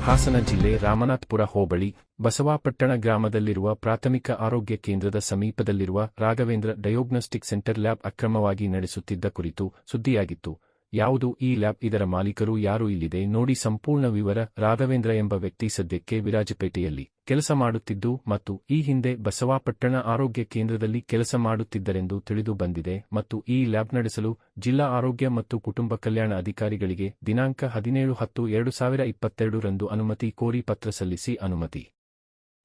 ಹಾಸನ ಜಿಲ್ಲೆ ರಾಮನಾಥಪುರ ಹೋಬಳಿ ಬಸವಾಪಟ್ಟಣ ಗ್ರಾಮದಲ್ಲಿರುವ ಪ್ರಾಥಮಿಕ ಆರೋಗ್ಯ ಕೇಂದ್ರದ ಸಮೀಪದಲ್ಲಿರುವ ರಾಘವೇಂದ್ರ ಡಯೋಗ್ನೋಸ್ಟಿಕ್ ಸೆಂಟರ್ ಲ್ಯಾಬ್ ಅಕ್ರಮವಾಗಿ ನಡೆಸುತ್ತಿದ್ದ ಕುರಿತು ಸುದ್ದಿಯಾಗಿತ್ತು. ಯಾವುದು ಈ ಲ್ಯಾಬ್, ಇದರ ಮಾಲೀಕರು ಯಾರು, ಇಲ್ಲಿದೆ ನೋಡಿ ಸಂಪೂರ್ಣ ವಿವರ. ರಾಘವೇಂದ್ರ ಎಂಬ ವ್ಯಕ್ತಿ ಸದ್ಯಕ್ಕೆ ವಿರಾಜಪೇಟೆಯಲ್ಲಿ ಕೆಲಸ ಮಾಡುತ್ತಿದ್ದು ಮತ್ತು ಈ ಹಿಂದೆ ಬಸವಾಪಟ್ಟಣ ಆರೋಗ್ಯ ಕೇಂದ್ರದಲ್ಲಿ ಕೆಲಸ ಮಾಡುತ್ತಿದ್ದರೆಂದು ತಿಳಿದು ಬಂದಿದೆ ಮತ್ತು ಈ ಲ್ಯಾಬ್ ನಡೆಸಲು ಜಿಲ್ಲಾ ಆರೋಗ್ಯ ಮತ್ತು ಕುಟುಂಬ ಕಲ್ಯಾಣ ಅಧಿಕಾರಿಗಳಿಗೆ ದಿನಾಂಕ 17/10/2022 ರಂದು ಅನುಮತಿ ಕೋರಿ ಪತ್ರ ಸಲ್ಲಿಸಿ ಅನುಮತಿ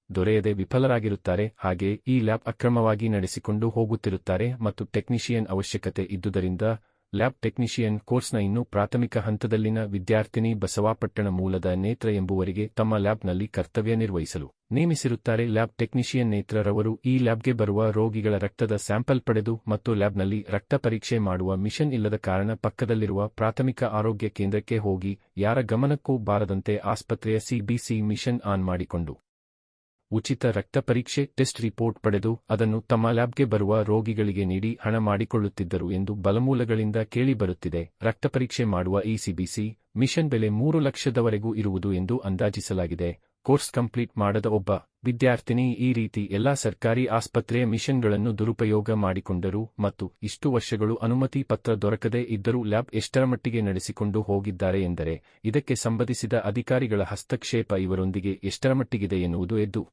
ದೊರೆಯದೆ ವಿಫಲರಾಗಿರುತ್ತಾರೆ. ಹಾಗೆಯೇ ಈ ಲ್ಯಾಬ್ ಅಕ್ರಮವಾಗಿ ನಡೆಸಿಕೊಂಡು ಹೋಗುತ್ತಿರುತ್ತಾರೆ ಮತ್ತು ಟೆಕ್ನಿಷಿಯನ್ ಅವಶ್ಯಕತೆ ಇದ್ದುದರಿಂದ ಲ್ಯಾಬ್ ಟೆಕ್ನಿಷಿಯನ್ ಕೋರ್ಸ್ನ ಇನ್ನೂ ಪ್ರಾಥಮಿಕ ಹಂತದಲ್ಲಿನ ವಿದ್ಯಾರ್ಥಿನಿ ಬಸವಾಪಟ್ಟಣ ಮೂಲದ ನೇತ್ರ ಎಂಬುವರಿಗೆ ತಮ್ಮ ಲ್ಯಾಬ್ನಲ್ಲಿ ಕರ್ತವ್ಯ ನಿರ್ವಹಿಸಲು ನೇಮಿಸಿರುತ್ತಾರೆ. ಲ್ಯಾಬ್ ಟೆಕ್ನಿಷಿಯನ್ ನೇತ್ರ ರವರು ಈ ಲ್ಯಾಬ್ಗೆ ಬರುವ ರೋಗಿಗಳ ರಕ್ತದ ಸ್ಯಾಂಪಲ್ ಪಡೆದು ಮತ್ತು ಲ್ಯಾಬ್ನಲ್ಲಿ ರಕ್ತ ಪರೀಕ್ಷೆ ಮಾಡುವ ಮಿಷನ್ ಇಲ್ಲದ ಕಾರಣ ಪಕ್ಕದಲ್ಲಿರುವ ಪ್ರಾಥಮಿಕ ಆರೋಗ್ಯ ಕೇಂದ್ರಕ್ಕೆ ಹೋಗಿ ಯಾರ ಗಮನಕ್ಕೂ ಬಾರದಂತೆ ಆಸ್ಪತ್ರೆಯ ಸಿಬಿಸಿ ಮಿಷನ್ ಆನ್ ಮಾಡಿಕೊಂಡು ಉಚಿತ ರಕ್ತ ಪರೀಕ್ಷೆ ಟೆಸ್ಟ್ ರಿಪೋರ್ಟ್ ಪಡೆದು ಅದನ್ನು ತಮ್ಮ ಲ್ಯಾಬ್ಗೆ ಬರುವ ರೋಗಿಗಳಿಗೆ ನೀಡಿ ಹಣ ಮಾಡಿಕೊಳ್ಳುತ್ತಿದ್ದರು ಎಂದು ಬಲಮೂಲಗಳಿಂದ ಕೇಳಿಬರುತ್ತಿದೆ. ರಕ್ತ ಪರೀಕ್ಷೆ ಮಾಡುವ ಈ ಸಿಬಿಸಿ ಮಿಷನ್ ಬೆಲೆ 3 ಲಕ್ಷದವರೆಗೂ ಇರುವುದು ಎಂದು ಅಂದಾಜಿಸಲಾಗಿದೆ. ಕೋರ್ಸ್ ಕಂಪ್ಲೀಟ್ ಮಾಡದ ಒಬ್ಬ ವಿದ್ಯಾರ್ಥಿನಿ ಈ ರೀತಿ ಎಲ್ಲಾ ಸರ್ಕಾರಿ ಆಸ್ಪತ್ರೆಯ ಮಿಷನ್ಗಳನ್ನು ದುರುಪಯೋಗ ಮಾಡಿಕೊಂಡರು ಮತ್ತು ಇಷ್ಟು ವರ್ಷಗಳು ಅನುಮತಿ ಪತ್ರ ದೊರಕದೇ ಇದ್ದರೂ ಲ್ಯಾಬ್ ಎಷ್ಟರಮಟ್ಟಿಗೆ ನಡೆಸಿಕೊಂಡು ಹೋಗಿದ್ದಾರೆ ಎಂದರೆ ಇದಕ್ಕೆ ಸಂಬಂಧಿಸಿದ ಅಧಿಕಾರಿಗಳ ಹಸ್ತಕ್ಷೇಪ ಇವರೊಂದಿಗೆ ಎಷ್ಟರಮಟ್ಟಿಗಿದೆ ಎನ್ನುವುದು ಎದ್ದು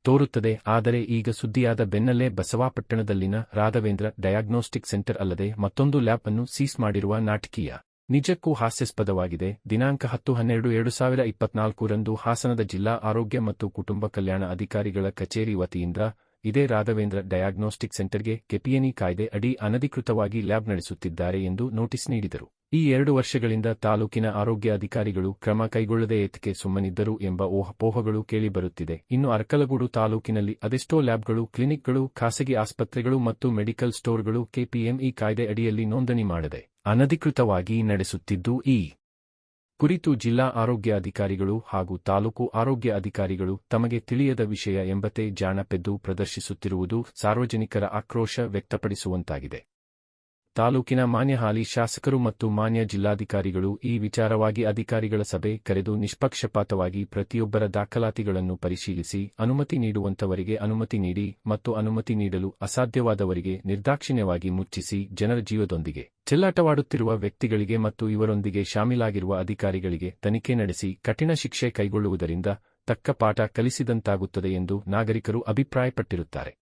ತೋರುತ್ತದೆ. ಆದರೆ ಈಗ ಸುದ್ದಿಯಾದ ಬೆನ್ನಲ್ಲೇ ಬಸವಾಪಟ್ಟಣದಲ್ಲಿನ ರಾಘವೇಂದ್ರ ಡಯಾಗ್ನೋಸ್ಟಿಕ್ ಸೆಂಟರ್ ಅಲ್ಲದೆ ಮತ್ತೊಂದು ಲ್ಯಾಬ್ ಅನ್ನು ಸೀಸ್ ಮಾಡಿರುವ ನಾಟಕೀಯ ನಿಜಕ್ಕೂ ಹಾಸ್ಯಾಸ್ಪದವಾಗಿದೆ. ದಿನಾಂಕ 10/12/2024 ರಂದು ಹಾಸನದ ಜಿಲ್ಲಾ ಆರೋಗ್ಯ ಮತ್ತು ಕುಟುಂಬ ಕಲ್ಯಾಣ ಅಧಿಕಾರಿಗಳ ಕಚೇರಿ ವತಿಯಿಂದ ಇದೇ ರಾಘವೇಂದ್ರ ಡಯಾಗ್ನೋಸ್ಟಿಕ್ ಸೆಂಟರ್ಗೆ ಕೆಪಿಎನ್ಇ ಕಾಯ್ದೆ ಅಡಿ ಅನಧಿಕೃತವಾಗಿ ಲ್ಯಾಬ್ ನಡೆಸುತ್ತಿದ್ದಾರೆ ಎಂದು ನೋಟಿಸ್ ನೀಡಿದರು. ಈ 2 ವರ್ಷಗಳಿಂದ ತಾಲೂಕಿನ ಆರೋಗ್ಯ ಅಧಿಕಾರಿಗಳು ಕ್ರಮ ಕೈಗೊಳ್ಳದೆ ಏತಕ್ಕೆ ಸುಮ್ಮನಿದ್ದರು ಎಂಬ ಊಹಾಪೋಹಗಳು ಕೇಳಿಬರುತ್ತಿದೆ. ಇನ್ನು ಅರಕಲಗೂಡು ತಾಲೂಕಿನಲ್ಲಿ ಅದೆಷ್ಟೋ ಲ್ಯಾಬ್ಗಳು, ಕ್ಲಿನಿಕ್ಗಳು, ಖಾಸಗಿ ಆಸ್ಪತ್ರೆಗಳು ಮತ್ತು ಮೆಡಿಕಲ್ ಸ್ಟೋರ್ಗಳು ಕೆಪಿಎಂಇ ಕಾಯ್ದೆ ಅಡಿಯಲ್ಲಿ ನೋಂದಣಿ ಮಾಡದೆ ಅನಧಿಕೃತವಾಗಿ ನಡೆಸುತ್ತಿದ್ದು ಈ ಕುರಿತು ಜಿಲ್ಲಾ ಆರೋಗ್ಯ ಅಧಿಕಾರಿಗಳು ಹಾಗೂ ತಾಲೂಕು ಆರೋಗ್ಯ ಅಧಿಕಾರಿಗಳು ತಮಗೆ ತಿಳಿಯದ ವಿಷಯ ಎಂಬಂತೆ ಜಾಣಪೆದ್ದು ಪ್ರದರ್ಶಿಸುತ್ತಿರುವುದು ಸಾರ್ವಜನಿಕರ ಆಕ್ರೋಶ ವ್ಯಕ್ತಪಡಿಸುವಂತಾಗಿದೆ. ತಾಲೂಕಿನ ಮಾನ್ಯ ಹಾಲಿ ಶಾಸಕರು ಮತ್ತು ಮಾನ್ಯ ಜಿಲ್ಲಾಧಿಕಾರಿಗಳು ಈ ವಿಚಾರವಾಗಿ ಅಧಿಕಾರಿಗಳ ಸಭೆ ಕರೆದು ನಿಷ್ಪಕ್ಷಪಾತವಾಗಿ ಪ್ರತಿಯೊಬ್ಬರ ದಾಖಲಾತಿಗಳನ್ನು ಪರಿಶೀಲಿಸಿ ಅನುಮತಿ ನೀಡುವಂತವರಿಗೆ ಅನುಮತಿ ನೀಡಿ ಮತ್ತು ಅನುಮತಿ ನೀಡಲು ಅಸಾಧ್ಯವಾದವರಿಗೆ ನಿರ್ದಾಕ್ಷಿಣ್ಯವಾಗಿ ಮುಚ್ಚಿಸಿ ಜನರ ಜೀವದೊಂದಿಗೆ ಚೆಲ್ಲಾಟವಾಡುತ್ತಿರುವ ವ್ಯಕ್ತಿಗಳಿಗೆ ಮತ್ತು ಇವರೊಂದಿಗೆ ಶಾಮೀಲಾಗಿರುವ ಅಧಿಕಾರಿಗಳಿಗೆ ತನಿಖೆ ನಡೆಸಿ ಕಠಿಣ ಶಿಕ್ಷೆ ಕೈಗೊಳ್ಳುವುದರಿಂದ ತಕ್ಕ ಪಾಠ ಕಲಿಸಿದಂತಾಗುತ್ತದೆ ಎಂದು ನಾಗರಿಕರು ಅಭಿಪ್ರಾಯಪಟ್ಟಿರುತ್ತಾರೆ.